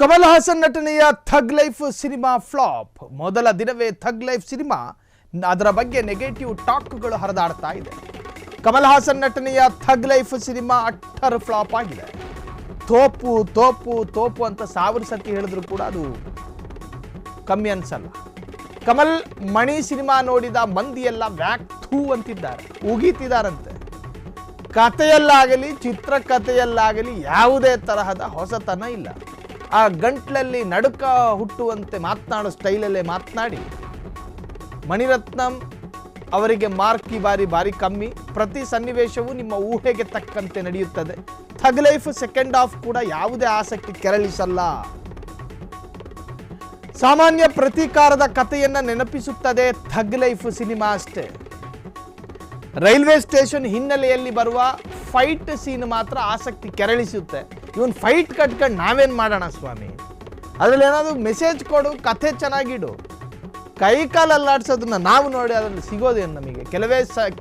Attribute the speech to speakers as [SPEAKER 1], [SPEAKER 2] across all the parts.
[SPEAKER 1] ಕಮಲ್ ಹಾಸನ್ ನಟನೆಯ ಥಗ್ life cinema flap. ಮೊದಲ ದಿನವೇ ಥಗ್ ಲೈಫ್ ಸಿನಿಮಾ, ಅದರ ಬಗ್ಗೆ ನೆಗೆಟಿವ್ ಟಾಕ್ಗಳು ಹರಿದಾಡ್ತಾ ಇದೆ. ಕಮಲ್ ಹಾಸನ್ ನಟನೆಯ ಥಗ್ ಲೈಫ್ ಸಿನಿಮಾ ಅಟ್ಟರ್ ಫ್ಲಾಪ್ ಆಗಿದೆ. ತೋಪು ತೋಪು ತೋಪು ಅಂತ 1000 ಸತಿ ಹೇಳಿದ್ರು ಕೂಡ ಅದು ಕಮ್ಮಿ ಅನ್ಸಲ್ಲ. ಕಮಲ್ ಮಣಿ ಸಿನಿಮಾ ನೋಡಿದ ಮಂದಿಯೆಲ್ಲ ವ್ಯಾಕ್ ಥೂ ಅಂತಿದ್ದಾರೆ, ಉಗೀತಿದ್ದಾರಂತೆ. ಕಥೆಯಲ್ಲಾಗಲಿ ಚಿತ್ರಕಥೆಯಲ್ಲಾಗಲಿ ಯಾವುದೇ ತರಹದ ಹೊಸತನ ಇಲ್ಲ. ಆ ಗಂಟ್ಲಲ್ಲಿ ನಡುಕ ಹುಟ್ಟುವಂತೆ ಮಾತನಾಡೋ ಸ್ಟೈಲಲ್ಲೇ ಮಾತನಾಡಿ ಮಣಿರತ್ನಂ ಅವರಿಗೆ ಮಾರ್ಕ್ ಈ ಬಾರಿ ಕಮ್ಮಿ. ಪ್ರತಿ ಸನ್ನಿವೇಶವೂ ನಿಮ್ಮ ಊಹೆಗೆ ತಕ್ಕಂತೆ ನಡೆಯುತ್ತದೆ. ಥಗ್ ಲೈಫ್ ಸೆಕೆಂಡ್ ಹಾಫ್ ಕೂಡ ಯಾವುದೇ ಆಸಕ್ತಿ ಕೆರಳಿಸಲ್ಲ. ಸಾಮಾನ್ಯ ಪ್ರತೀಕಾರದ ಕಥೆಯನ್ನ ನೆನಪಿಸುತ್ತದೆ ಥಗ್ ಲೈಫ್ ಸಿನಿಮಾ ಅಷ್ಟೇ. ರೈಲ್ವೆ ಸ್ಟೇಷನ್ ಹಿನ್ನೆಲೆಯಲ್ಲಿ ಬರುವ ಫೈಟ್ ಸೀನ್ ಮಾತ್ರ ಆಸಕ್ತಿ ಕೆರಳಿಸುತ್ತೆ. ಇವನ್ ಫೈಟ್ ಕಟ್ಕೊಂಡು ನಾವೇನು ಮಾಡೋಣ ಸ್ವಾಮಿ, ಅದರಲ್ಲಿ ಏನಾದರೂ ಮೆಸೇಜ್ ಕೊಡು, ಕಥೆ ಚೆನ್ನಾಗಿಡು. ಕೈಕಾಲು ಅಲ್ಲಾಡ್ಸೋದನ್ನ ನಾವು ನೋಡಿ ಅದರಲ್ಲಿ ಸಿಗೋದೇನು ನಮಗೆ.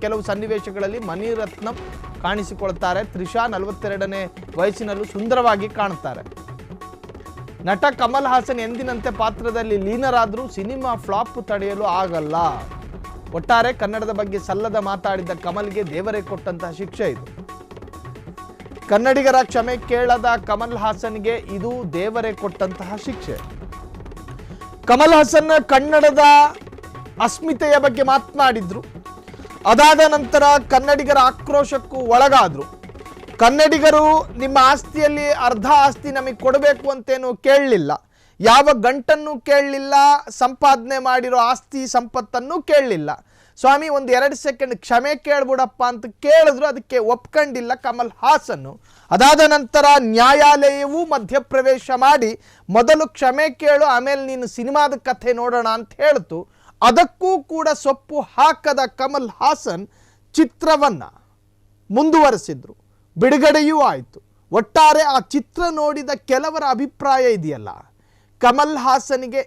[SPEAKER 1] ಕೆಲವು ಸನ್ನಿವೇಶಗಳಲ್ಲಿ ಮಣಿರತ್ನಂ ಕಾಣಿಸಿಕೊಳ್ತಾರೆ. ತ್ರಿಷಾ 42ನೇ ವಯಸ್ಸಿನಲ್ಲೂ ಸುಂದರವಾಗಿ ಕಾಣುತ್ತಾರೆ. ನಟ ಕಮಲ್ ಹಾಸನ್ ಎಂದಿನಂತೆ ಪಾತ್ರದಲ್ಲಿ ಲೀನರಾದರೂ ಸಿನಿಮಾ ಫ್ಲಾಪ್ ತಡೆಯಲು ಆಗಲ್ಲ. ಒಟ್ಟಾರೆ ಕನ್ನಡದ ಬಗ್ಗೆ ಸಲ್ಲದ ಮಾತಾಡಿದ್ದ ಕಮಲ್ಗೆ ದೇವರೇ ಕೊಟ್ಟಂತಹ ಶಿಕ್ಷೆ ಇದು. ಕನ್ನಡಿಗರ ಕ್ಷಮೆ ಕೇಳದ ಕಮಲ್ ಹಾಸನ್ಗೆ ಇದು ದೇವರೇ ಕೊಟ್ಟಂತಹ ಶಿಕ್ಷೆ. ಕಮಲ್ ಹಾಸನ್ ಕನ್ನಡದ ಅಸ್ಮಿತೆಯ ಬಗ್ಗೆ ಮಾತನಾಡಿದ್ರು. ಅದಾದ ನಂತರ ಕನ್ನಡಿಗರ ಆಕ್ರೋಶಕ್ಕೂ ಒಳಗಾದ್ರು. ಕನ್ನಡಿಗರು ನಿಮ್ಮ ಆಸ್ತಿಯಲ್ಲಿ ಅರ್ಧ ಆಸ್ತಿ ನಮಗೆ ಕೊಡಬೇಕು ಅಂತೇನು ಕೇಳಲಿಲ್ಲ, ಯಾವ ಗಂಟನ್ನು ಕೇಳಲಿಲ್ಲ, ಸಂಪಾದನೆ ಮಾಡಿರೋ ಆಸ್ತಿ ಸಂಪತ್ತನ್ನು ಕೇಳಲಿಲ್ಲ. ಸ್ವಾಮಿ ಒಂದು 2 ಸೆಕೆಂಡ್ ಕ್ಷಮೆ ಕೇಳ್ಬಿಡಪ್ಪ ಅಂತ ಕೇಳಿದ್ರು, ಅದಕ್ಕೆ ಒಪ್ಕೊಂಡಿಲ್ಲ ಕಮಲ್ ಹಾಸನ್ನು. ಅದಾದ ನಂತರ ನ್ಯಾಯಾಲಯವೂ ಮಧ್ಯಪ್ರವೇಶ ಮಾಡಿ ಮೊದಲು ಕ್ಷಮೆ ಕೇಳು, ಆಮೇಲೆ ನೀನು ಸಿನಿಮಾದ ಕಥೆ ನೋಡೋಣ ಅಂತ ಹೇಳ್ತು. ಅದಕ್ಕೂ ಕೂಡ ಸೊಪ್ಪು ಹಾಕದ ಕಮಲ್ ಹಾಸನ್ ಚಿತ್ರವನ್ನ ಮುಂದುವರೆಸಿದ್ರು, ಬಿಡುಗಡೆಯೂ ಆಯಿತು. ಒಟ್ಟಾರೆ ಆ ಚಿತ್ರ ನೋಡಿದ ಕೆಲವರ ಅಭಿಪ್ರಾಯ ಇದೆಯಲ್ಲ, ಕಮಲ್ ಹಾಸನ್ಗೆ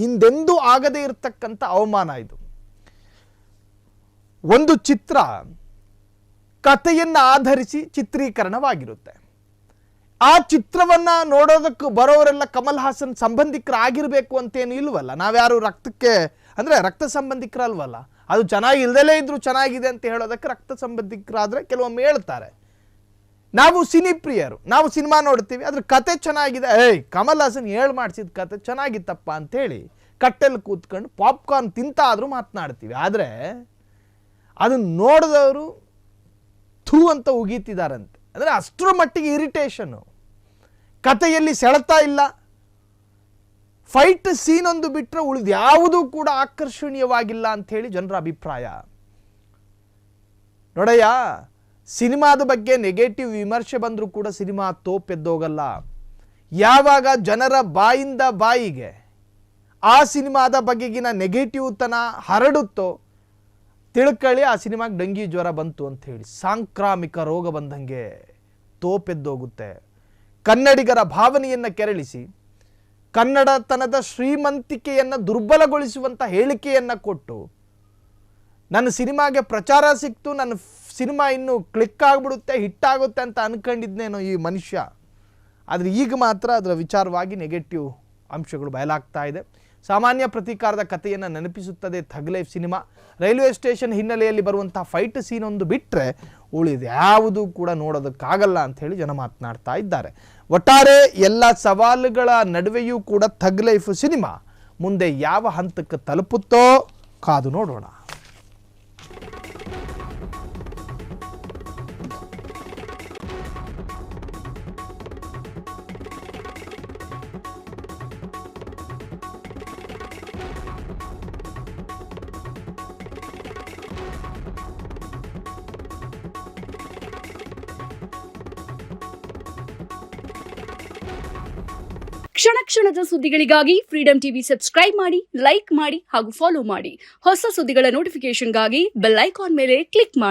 [SPEAKER 1] ಹಿಂದೆಂದೂ ಆಗದೇ ಇರತಕ್ಕಂಥ ಅವಮಾನ ಇದು. ಒಂದು ಚಿತ್ರ ಕಥೆಯನ್ನು ಆಧರಿಸಿ ಚಿತ್ರೀಕರಣವಾಗಿರುತ್ತೆ. ಆ ಚಿತ್ರವನ್ನ ನೋಡೋದಕ್ಕೆ ಬರೋರೆಲ್ಲ ಕಮಲ್ ಹಾಸನ್ ಸಂಬಂಧಿಕರಾಗಿರ್ಬೇಕು ಅಂತೇನು ಇಲ್ವಲ್ಲ. ನಾವ್ಯಾರು ರಕ್ತಕ್ಕೆ ಅಂದರೆ ರಕ್ತ ಸಂಬಂಧಿಕರಲ್ವಲ್ಲ. ಅದು ಚೆನ್ನಾಗಿ ಇಲ್ದಲೇ ಇದ್ರು ಚೆನ್ನಾಗಿದೆ ಅಂತ ಹೇಳೋದಕ್ಕೆ ರಕ್ತ ಸಂಬಂಧಿಕರಾದರೆ ಕೆಲವೊಮ್ಮೆ ಹೇಳ್ತಾರೆ. ನಾವು ಸಿನಿ ಪ್ರಿಯರು, ನಾವು ಸಿನಿಮಾ ನೋಡ್ತೀವಿ, ಅದ್ರ ಕತೆ ಚೆನ್ನಾಗಿದೆ, ಕಮಲ್ ಹಾಸನ್ ಮಾಡಿಸಿದ ಕತೆ ಚೆನ್ನಾಗಿತ್ತಪ್ಪ ಅಂಥೇಳಿ ಕಟ್ಟೆಲ್ಲಿ ಕೂತ್ಕೊಂಡು ಪಾಪ್ಕಾರ್ನ್ ತಿಂತಾದರೂ ಮಾತನಾಡ್ತೀವಿ. ಆದರೆ ಅದನ್ನು ನೋಡಿದವರು ಥೂ ಅಂತ ಉಗೀತಿದ್ದಾರಂತೆ. ಅಂದರೆ ಅಷ್ಟರ ಮಟ್ಟಿಗೆ ಇರಿಟೇಷನ್ನು. ಕಥೆಯಲ್ಲಿ ಸೆಳೆತಾ ಇಲ್ಲ. ಫೈಟ್ ಸೀನ್ ಒಂದು ಬಿಟ್ಟರೆ ಉಳಿದು ಯಾವುದೂ ಕೂಡ ಆಕರ್ಷಣೀಯವಾಗಿಲ್ಲ ಅಂಥೇಳಿ ಜನರ ಅಭಿಪ್ರಾಯ. ನೋಡಯ್ಯ, ಸಿನಿಮಾದ ಬಗ್ಗೆ ನೆಗೆಟಿವ್ ವಿಮರ್ಶೆ ಬಂದರೂ ಕೂಡ ಸಿನಿಮಾ ತೋಪೆದ್ದೋಗಲ್ಲ. ಯಾವಾಗ ಜನರ ಬಾಯಿಂದ ಬಾಯಿಗೆ ಆ ಸಿನಿಮಾದ ಬಗೆಗಿನ ನೆಗೆಟಿವ್ ತನ ಹರಡುತ್ತೋ ತಿಳ್ಕೊಳ್ಳಿ ಆ ಸಿನಿಮಾಗೆ ಡೆಂಗಿ ಜ್ವರ ಬಂತು ಅಂತ ಹೇಳಿ. ಸಾಂಕ್ರಾಮಿಕ ರೋಗ ಬಂದಂಗೆ ತೋಪೆದ್ದೋಗುತ್ತೆ. ಕನ್ನಡಿಗರ ಭಾವನೆಯನ್ನು ಕೆರಳಿಸಿ ಕನ್ನಡತನದ ಶ್ರೀಮಂತಿಕೆಯನ್ನು ದುರ್ಬಲಗೊಳಿಸುವಂಥ ಹೇಳಿಕೆಯನ್ನು ಕೊಟ್ಟು ನನ್ನ ಸಿನಿಮಾಗೆ ಪ್ರಚಾರ ಸಿಕ್ತು, ನನ್ನ ಸಿನಿಮಾ ಇನ್ನೂ ಕ್ಲಿಕ್ ಆಗಿಬಿಡುತ್ತೆ, ಹಿಟ್ಟಾಗುತ್ತೆ ಅಂತ ಅನ್ಕೊಂಡಿದ್ನೇನೋ ಈ ಮನುಷ್ಯ. ಆದರೆ ಈಗ ಮಾತ್ರ ಅದರ ವಿಚಾರವಾಗಿ ನೆಗೆಟಿವ್ ಅಂಶಗಳು ಬಯಲಾಗ್ತಾ ಇದೆ. ಸಾಮಾನ್ಯ ಪ್ರತೀಕಾರದ ಕಥೆಯನ್ನು ನೆನಪಿಸುತ್ತದೆ ಥಗ್ ಲೈಫ್ ಸಿನಿಮಾ. ರೈಲ್ವೆ ಸ್ಟೇಷನ್ ಹಿನ್ನೆಲೆಯಲ್ಲಿ ಬರುವಂಥ ಫೈಟ್ ಸೀನ್ ಒಂದು ಬಿಟ್ಟರೆ ಉಳಿದು ಯಾವುದೂ ಕೂಡ ನೋಡೋದಕ್ಕಾಗಲ್ಲ ಅಂಥೇಳಿ ಜನ ಮಾತನಾಡ್ತಾ ಇದ್ದಾರೆ. ಒಟ್ಟಾರೆ ಎಲ್ಲ ಸವಾಲುಗಳ ನಡುವೆಯೂ ಕೂಡ ಥಗ್ ಲೈಫ್ ಸಿನಿಮಾ ಮುಂದೆ ಯಾವ ಹಂತಕ್ಕೆ ತಲುಪುತ್ತೋ ಕಾದು ನೋಡೋಣ.
[SPEAKER 2] ಕ್ಷಣ ಕ್ಷಣದ ಸುದ್ದಿಗಳಿಗಾಗಿ ಫ್ರೀಡಂ ಟಿವಿ ಸಬ್ಸ್ಕ್ರೈಬ್ ಮಾಡಿ, ಲೈಕ್ ಮಾಡಿ ಹಾಗೂ ಫಾಲೋ ಮಾಡಿ. ಹೊಸ ಸುದ್ದಿಗಳ ನೋಟಿಫಿಕೇಶನ್ಗಾಗಿ ಬೆಲ್ ಐಕಾನ್ ಮೇಲೆ ಕ್ಲಿಕ್ ಮಾಡಿ.